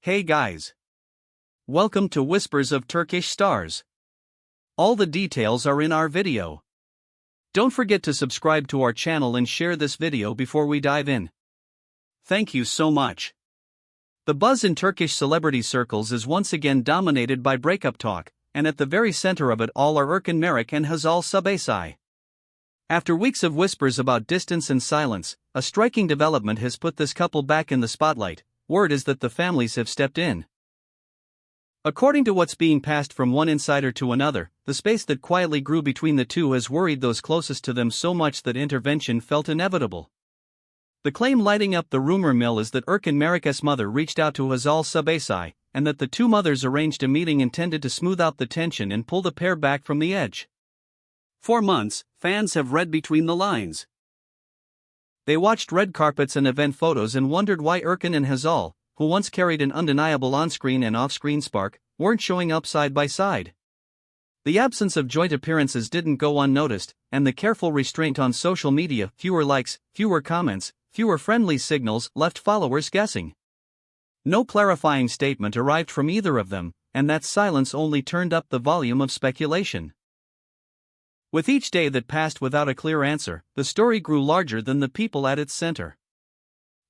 Hey guys! Welcome to Whispers of Turkish Stars. All the details are in our video. Don't forget to subscribe to our channel and share this video before we dive in. Thank you so much. The buzz in Turkish celebrity circles is once again dominated by breakup talk, and at the very center of it all are Erkan Meriç and Hazal Subaşı. After weeks of whispers about distance and silence, a striking development has put this couple back in the spotlight. Word is that the families have stepped in. According to what's being passed from one insider to another, the space that quietly grew between the two has worried those closest to them so much that intervention felt inevitable. The claim lighting up the rumor mill is that Erkan Meriç's mother reached out to Hazal Subaşı, and that the two mothers arranged a meeting intended to smooth out the tension and pull the pair back from the edge. For months, fans have read between the lines. They watched red carpets and event photos and wondered why Erkan and Hazal, who once carried an undeniable on-screen and off-screen spark, weren't showing up side by side. The absence of joint appearances didn't go unnoticed, and the careful restraint on social media, fewer likes, fewer comments, fewer friendly signals, left followers guessing. No clarifying statement arrived from either of them, and that silence only turned up the volume of speculation. With each day that passed without a clear answer, the story grew larger than the people at its center.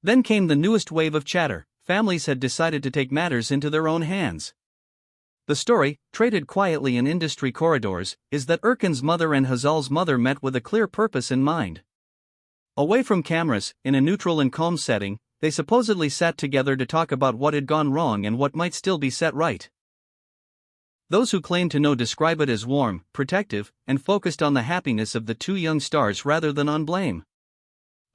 Then came the newest wave of chatter. Families had decided to take matters into their own hands. The story, traded quietly in industry corridors, is that Erkan's mother and Hazal's mother met with a clear purpose in mind. Away from cameras, in a neutral and calm setting, they supposedly sat together to talk about what had gone wrong and what might still be set right. Those who claim to know describe it as warm, protective, and focused on the happiness of the two young stars rather than on blame.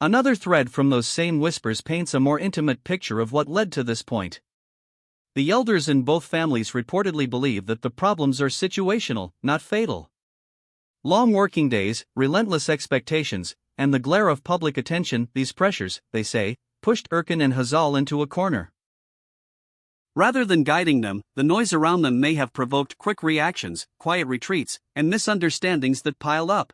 Another thread from those same whispers paints a more intimate picture of what led to this point. The elders in both families reportedly believe that the problems are situational, not fatal. Long working days, relentless expectations, and the glare of public attention, these pressures, they say, pushed Erkan and Hazal into a corner. Rather than guiding them, the noise around them may have provoked quick reactions, quiet retreats, and misunderstandings that pile up.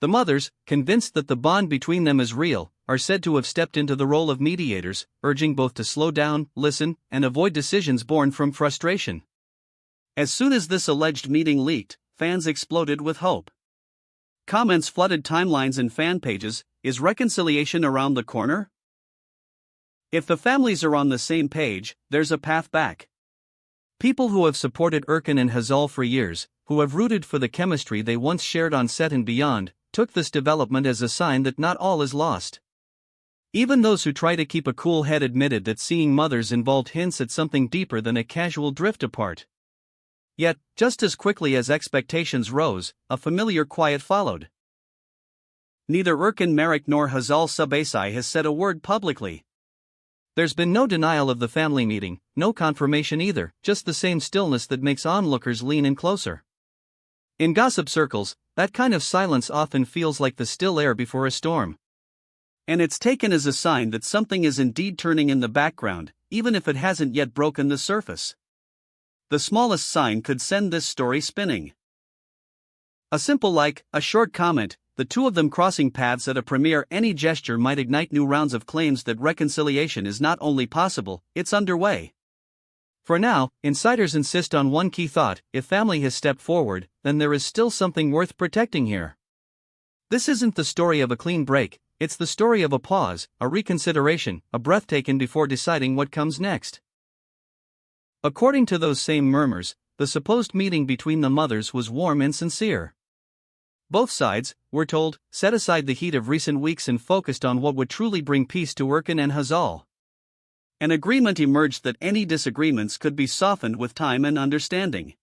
The mothers, convinced that the bond between them is real, are said to have stepped into the role of mediators, urging both to slow down, listen, and avoid decisions born from frustration. As soon as this alleged meeting leaked, fans exploded with hope. Comments flooded timelines and fan pages. Is reconciliation around the corner? If the families are on the same page, there's a path back. People who have supported Erkan and Hazal for years, who have rooted for the chemistry they once shared on set and beyond, took this development as a sign that not all is lost. Even those who try to keep a cool head admitted that seeing mothers involved hints at something deeper than a casual drift apart. Yet, just as quickly as expectations rose, a familiar quiet followed. Neither Erkan Meriç nor Hazal Subaşı has said a word publicly. There's been no denial of the family meeting, no confirmation either, just the same stillness that makes onlookers lean in closer. In gossip circles, that kind of silence often feels like the still air before a storm. And it's taken as a sign that something is indeed turning in the background, even if it hasn't yet broken the surface. The smallest sign could send this story spinning. A simple like, a short comment, the two of them crossing paths at a premiere, any gesture might ignite new rounds of claims that reconciliation is not only possible, it's underway. For now, insiders insist on one key thought: if family has stepped forward, then there is still something worth protecting here. This isn't the story of a clean break, it's the story of a pause, a reconsideration, a breath taken before deciding what comes next. According to those same murmurs, the supposed meeting between the mothers was warm and sincere. Both sides, we're told, set aside the heat of recent weeks and focused on what would truly bring peace to Erkan and Hazal. An agreement emerged that any disagreements could be softened with time and understanding.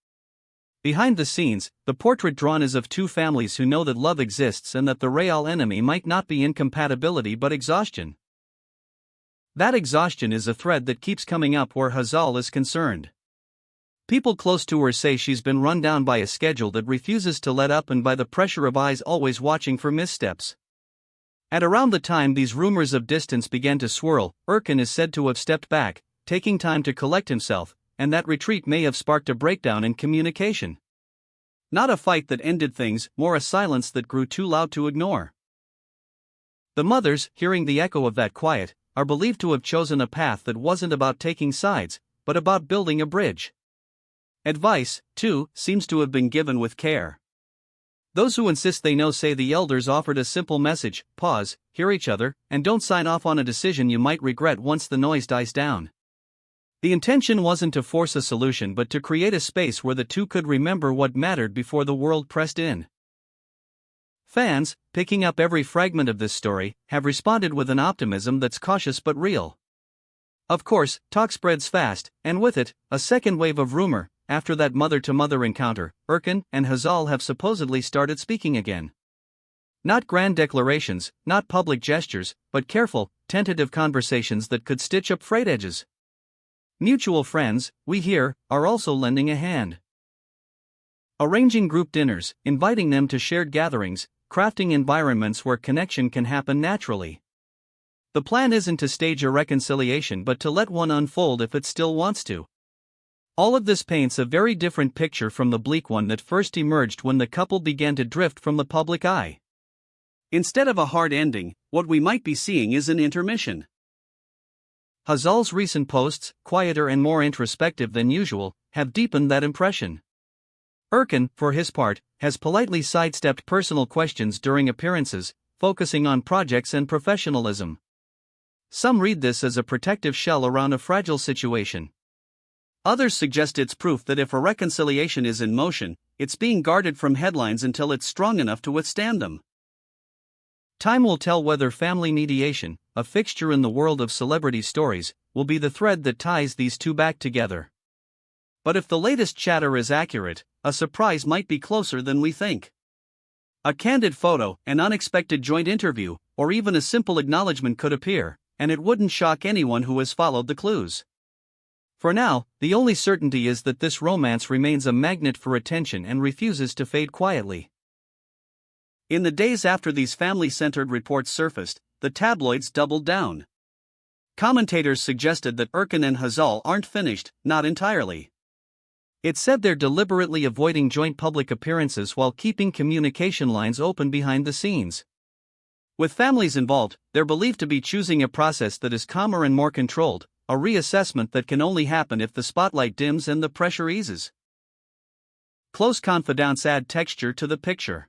Behind the scenes, the portrait drawn is of two families who know that love exists and that the real enemy might not be incompatibility but exhaustion. That exhaustion is a thread that keeps coming up where Hazal is concerned. People close to her say she's been run down by a schedule that refuses to let up and by the pressure of eyes always watching for missteps. At around the time these rumors of distance began to swirl, Erkan is said to have stepped back, taking time to collect himself, and that retreat may have sparked a breakdown in communication. Not a fight that ended things, more a silence that grew too loud to ignore. The mothers, hearing the echo of that quiet, are believed to have chosen a path that wasn't about taking sides, but about building a bridge. Advice, too, seems to have been given with care. Those who insist they know say the elders offered a simple message: pause, hear each other, and don't sign off on a decision you might regret once the noise dies down. The intention wasn't to force a solution but to create a space where the two could remember what mattered before the world pressed in. Fans, picking up every fragment of this story, have responded with an optimism that's cautious but real. Of course, talk spreads fast, and with it, a second wave of rumor. After that mother-to-mother encounter, Erkan and Hazal have supposedly started speaking again. Not grand declarations, not public gestures, but careful, tentative conversations that could stitch up frayed edges. Mutual friends, we hear, are also lending a hand. Arranging group dinners, inviting them to shared gatherings, crafting environments where connection can happen naturally. The plan isn't to stage a reconciliation but to let one unfold if it still wants to. All of this paints a very different picture from the bleak one that first emerged when the couple began to drift from the public eye. Instead of a hard ending, what we might be seeing is an intermission. Hazal's recent posts, quieter and more introspective than usual, have deepened that impression. Erkan, for his part, has politely sidestepped personal questions during appearances, focusing on projects and professionalism. Some read this as a protective shell around a fragile situation. Others suggest it's proof that if a reconciliation is in motion, it's being guarded from headlines until it's strong enough to withstand them. Time will tell whether family mediation, a fixture in the world of celebrity stories, will be the thread that ties these two back together. But if the latest chatter is accurate, a surprise might be closer than we think. A candid photo, an unexpected joint interview, or even a simple acknowledgement could appear, and it wouldn't shock anyone who has followed the clues. For now, the only certainty is that this romance remains a magnet for attention and refuses to fade quietly. In the days after these family-centered reports surfaced, the tabloids doubled down. Commentators suggested that Erkan and Hazal aren't finished, not entirely. It said they're deliberately avoiding joint public appearances while keeping communication lines open behind the scenes. With families involved, they're believed to be choosing a process that is calmer and more controlled, a reassessment that can only happen if the spotlight dims and the pressure eases. Close confidants add texture to the picture.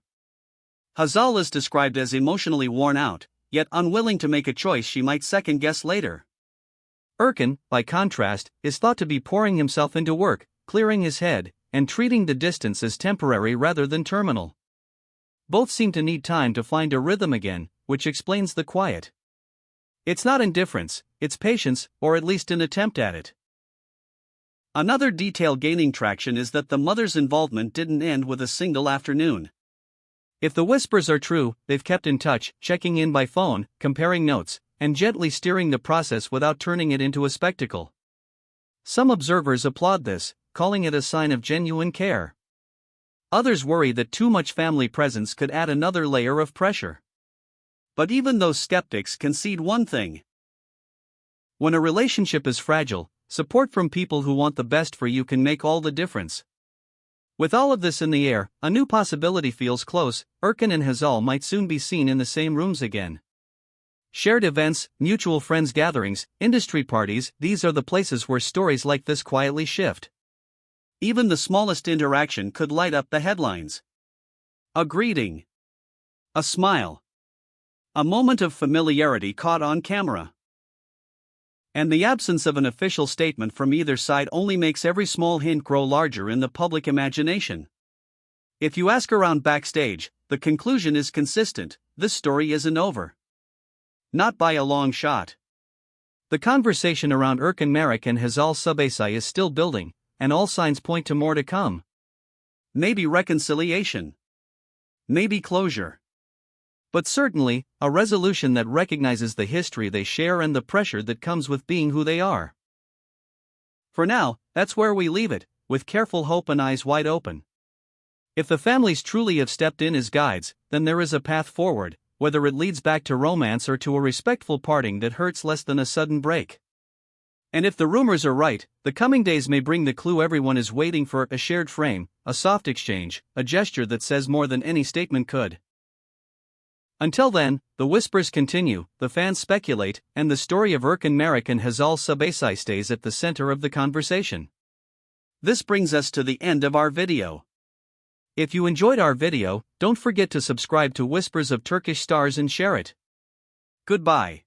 Hazal is described as emotionally worn out, yet unwilling to make a choice she might second-guess later. Erkan, by contrast, is thought to be pouring himself into work, clearing his head, and treating the distance as temporary rather than terminal. Both seem to need time to find a rhythm again, which explains the quiet. It's not indifference, it's patience, or at least an attempt at it. Another detail gaining traction is that the mother's involvement didn't end with a single afternoon. If the whispers are true, they've kept in touch, checking in by phone, comparing notes, and gently steering the process without turning it into a spectacle. Some observers applaud this, calling it a sign of genuine care. Others worry that too much family presence could add another layer of pressure. But even those skeptics concede one thing. When a relationship is fragile, support from people who want the best for you can make all the difference. With all of this in the air, a new possibility feels close. Erkan and Hazal might soon be seen in the same rooms again. Shared events, mutual friends gatherings, industry parties, these are the places where stories like this quietly shift. Even the smallest interaction could light up the headlines. A greeting. A smile. A moment of familiarity caught on camera. And the absence of an official statement from either side only makes every small hint grow larger in the public imagination. If you ask around backstage, the conclusion is consistent: this story isn't over. Not by a long shot. The conversation around Erkan Meriç and Hazal Subaşı is still building, and all signs point to more to come. Maybe reconciliation. Maybe closure. But certainly, a resolution that recognizes the history they share and the pressure that comes with being who they are. For now, that's where we leave it, with careful hope and eyes wide open. If the families truly have stepped in as guides, then there is a path forward, whether it leads back to romance or to a respectful parting that hurts less than a sudden break. And if the rumors are right, the coming days may bring the clue everyone is waiting for: a shared frame, a soft exchange, a gesture that says more than any statement could. Until then, the whispers continue, the fans speculate, and the story of Erkan, Meriç and Hazal Subaşı stays at the center of the conversation. This brings us to the end of our video. If you enjoyed our video, don't forget to subscribe to Whispers of Turkish Stars and share it. Goodbye.